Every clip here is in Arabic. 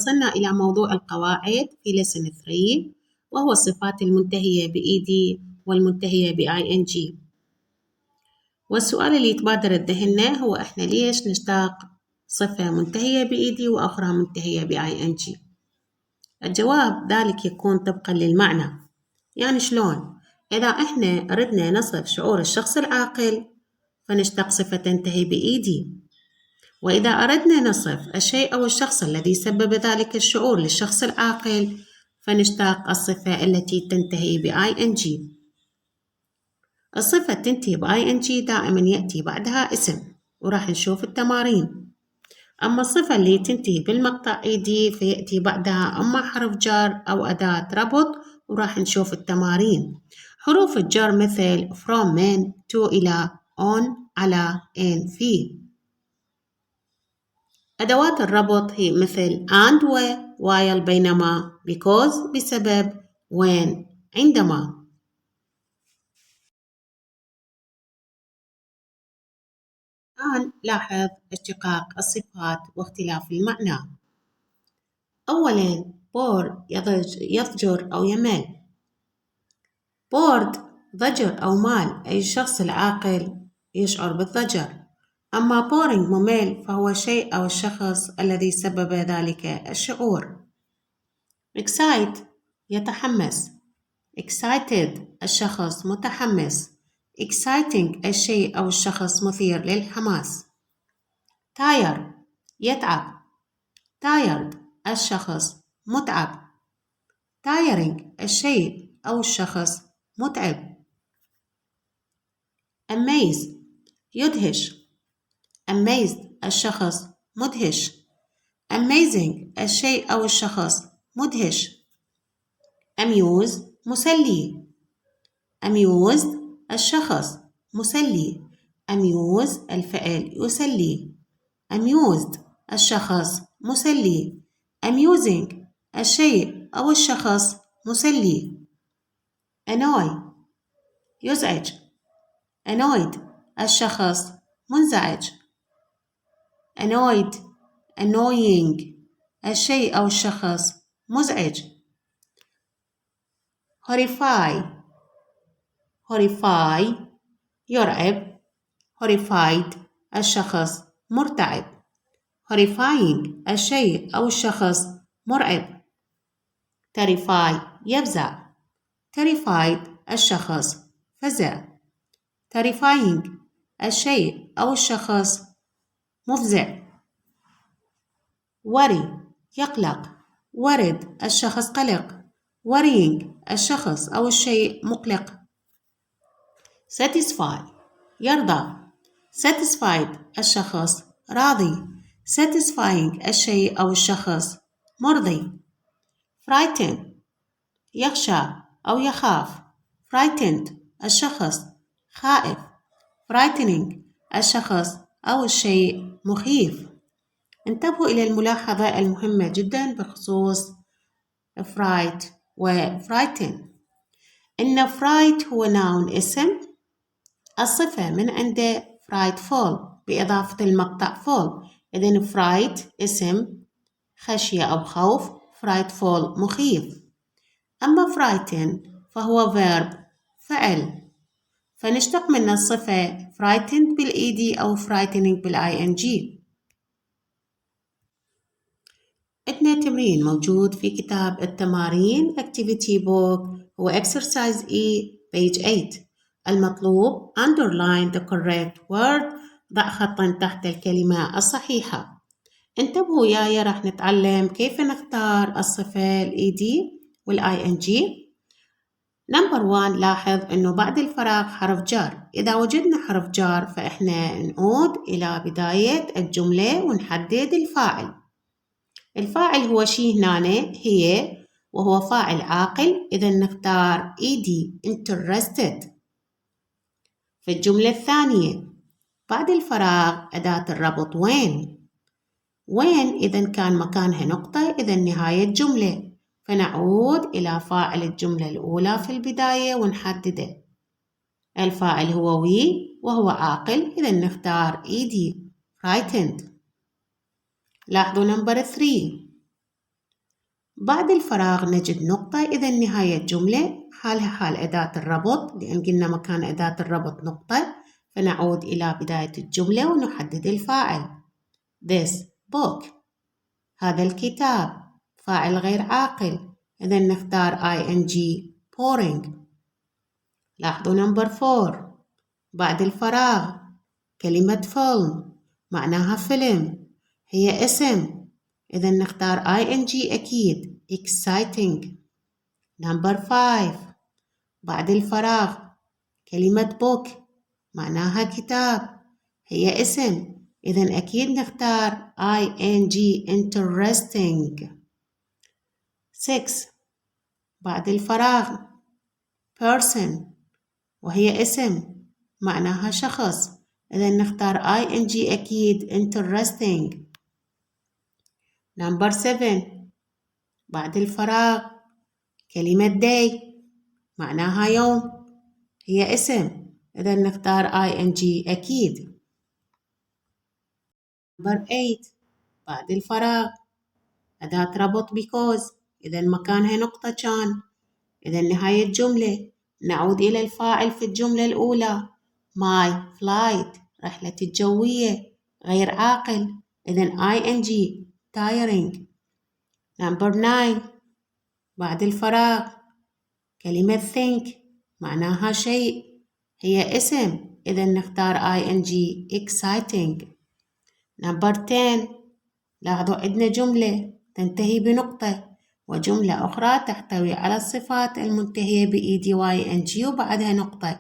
وصلنا إلى موضوع القواعد في lesson 3 وهو الصفات المنتهية بإيدي والمنتهية بING. والسؤال اللي يتبادر لذهننا هو إحنا ليش نشتاق صفة منتهية بإيدي وأخرى منتهية بING؟ الجواب ذلك يكون طبقا للمعنى. يعني شلون؟ إذا إحنا أردنا نصف شعور الشخص العاقل فنشتق صفة تنتهي بإيدي، وإذا أردنا نصف الشيء أو الشخص الذي سبب ذلك الشعور للشخص العاقل فنشتق الصفة التي تنتهي بING. الصفة تنتهي بING دائما يأتي بعدها اسم، وراح نشوف التمارين. أما الصفة اللي تنتهي بالمقطع ED فيأتي بعدها أما حرف جر أو أداة ربط، وراح نشوف التمارين. حروف الجر مثل from من to إلى on على in في. أدوات الربط هي مثل and while بينما because بسبب when عندما. الآن لاحظ اشتقاق الصفات واختلاف المعنى. أولاً bored يضجر أو يمل. bored ضجر أو مال، أي الشخص العاقل يشعر بالضجر. أما boring ممل فهو الشيء أو الشخص الذي سبب ذلك الشعور. excite يتحمس. excited الشخص متحمس. exciting الشيء أو الشخص مثير للحماس. tire يتعب. tired الشخص متعب. tiring الشيء أو الشخص متعب. amaze يدهش. amazed الشخص مدهش. amazing الشيء أو الشخص مدهش. amuse مسلي. amused الشخص مسلي. amuse الفعل يسلي. amused الشخص مسلي. amusing الشيء أو الشخص مسلي. annoy يزعج. annoyed الشخص منزعج. annoyed annoying الشيء أو الشخص مزعج. horrify يرعب. horrified الشخص مرتعب. horrifying الشيء أو الشخص مرعب. terrify يفزع. terrified الشخص فزع. terrifying الشيء أو الشخص مفزع. worry يقلق. worried الشخص قلق. worrying الشخص أو الشيء مقلق. satisfy يرضى. satisfied الشخص راضي. satisfying الشيء أو الشخص مرضي. frighten يخشى أو يخاف. frightened الشخص خائف. frightening الشخص أو الشيء مخيف. انتبهوا إلى الملاحظة المهمة جدا بخصوص fright و frighten. إن fright هو noun اسم، الصفة من عنده frightful بإضافة المقطع full. إذن fright اسم خشية أو خوف، frightful مخيف. أما frighten فهو verb فعل، فنشتق من الصفة frightened بالإيدي أو frightening بالING. عندنا تمرين موجود في كتاب التمارين activity book هو exercise E page 8. المطلوب underline the correct word، ضع خطا تحت الكلمة الصحيحة. انتبهوا وياي راح نتعلم كيف نختار الصفة الإيدي والING. نمبر 1 لاحظ إنه بعد الفراغ حرف جر. إذا وجدنا حرف جر فإحنا نعود إلى بداية الجملة ونحدد الفاعل. الفاعل هو شي هنا هي، وهو فاعل عاقل، إذا نختار ED interested. في الجملة الثانية بعد الفراغ أداة الربط وين إذا كان مكانها نقطة إذا نهاية جملة، فنعود إلى فاعل الجملة الأولى في البداية ونحدده. الفاعل هو وي وهو عاقل، إذا نختار ED frightened. لاحظوا نمبر 3 بعد الفراغ نجد نقطة، إذا نهاية جملة حالها حال أداة الربط، لأن قلنا مكان أداة الربط نقطة، فنعود إلى بداية الجملة ونحدد الفاعل. This book، هذا الكتاب، فاعل غير عاقل، إذا نختار ing pouring. لاحظوا نمبر 4 بعد الفراغ كلمة film معناها فيلم، هي اسم، إذا نختار ing أكيد exciting. نمبر 5 بعد الفراغ كلمة book معناها كتاب، هي اسم، إذا أكيد نختار ing interesting. 6 بعد الفراغ person وهي اسم معناها شخص، إذا نختار ing أكيد interesting. نمبر 7 بعد الفراغ كلمة day معناها يوم، هي اسم، إذا نختار ing أكيد. نمبر 8 بعد الفراغ أداة ربط because، إذا مكانها نقطة كان، إذا نهاية جملة نعود إلى الفاعل في الجملة الأولى my flight رحلتي الجوية، غير عاقل، إذا ing tiring. نمبر 9 بعد الفراغ كلمة think معناها شيء، هي اسم، إذا نختار ing exciting. نمبر 10 لاحظوا عندنا جملة تنتهي بنقطة وجملة أخرى تحتوي على الصفات المنتهية ing وبعدها نقطة.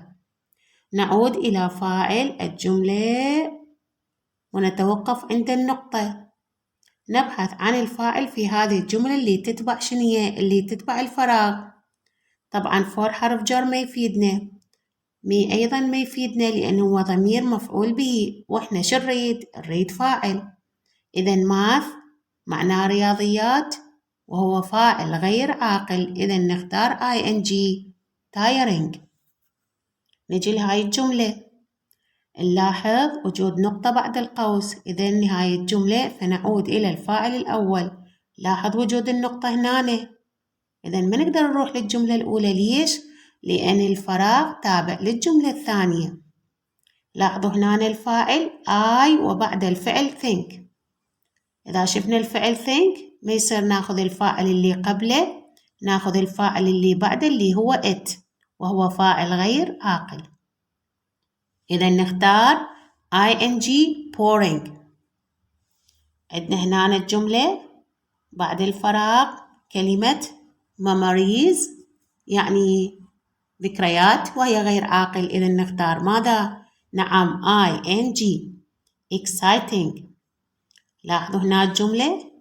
نعود إلى فاعل الجملة ونتوقف عند النقطة، نبحث عن الفاعل في هذه الجملة اللي تتبع شنية، اللي تتبع الفراغ. طبعا for حرف جر ما يفيدنا، مي أيضا ما يفيدنا لأنه هو ضمير مفعول به، وإحنا شو نريد فاعل، إذا math معناه رياضيات وهو فاعل غير عاقل، إذا نختار ing tiring. نجي لهاي الجملة نلاحظ وجود نقطة بعد القوس، إذا نهاية الجملة فنعود إلى الفاعل الأول. لاحظ وجود النقطة هنا، إذا ما نقدر نروح للجملة الأولى، ليش؟ لأن الفراغ تابع للجملة الثانية. لاحظوا هنا الفاعل I وبعد الفعل think، إذا شفنا الفعل think ما يصير ناخذ الفاعل اللي قبله، ناخذ الفاعل اللي بعده اللي هو it وهو فاعل غير عاقل، إذا نختار ing pouring. عندنا هنا الجملة بعد الفراغ كلمة memories يعني ذكريات وهي غير عاقل، إذا نختار ماذا؟ نعم ing exciting. لاحظوا هنا الجملة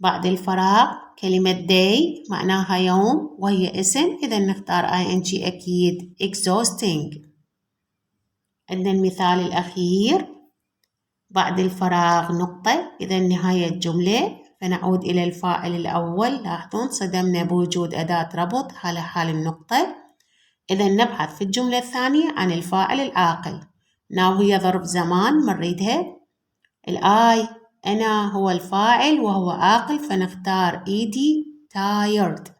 بعد الفراغ كلمة day معناها يوم وهي اسم، إذا نختار ing أكيد exhausting. عندنا المثال الأخير بعد الفراغ نقطة، إذا نهاية الجملة فنعود إلى الفاعل الأول. لاحظون صدمنا بوجود أداة ربط على حال النقطة، إذا نبحث في الجملة الثانية عن الفاعل العاقل. ناو هي ظرف زمان منريدها، الآي أنا هو الفاعل وهو عاقل، فنختار ed tired.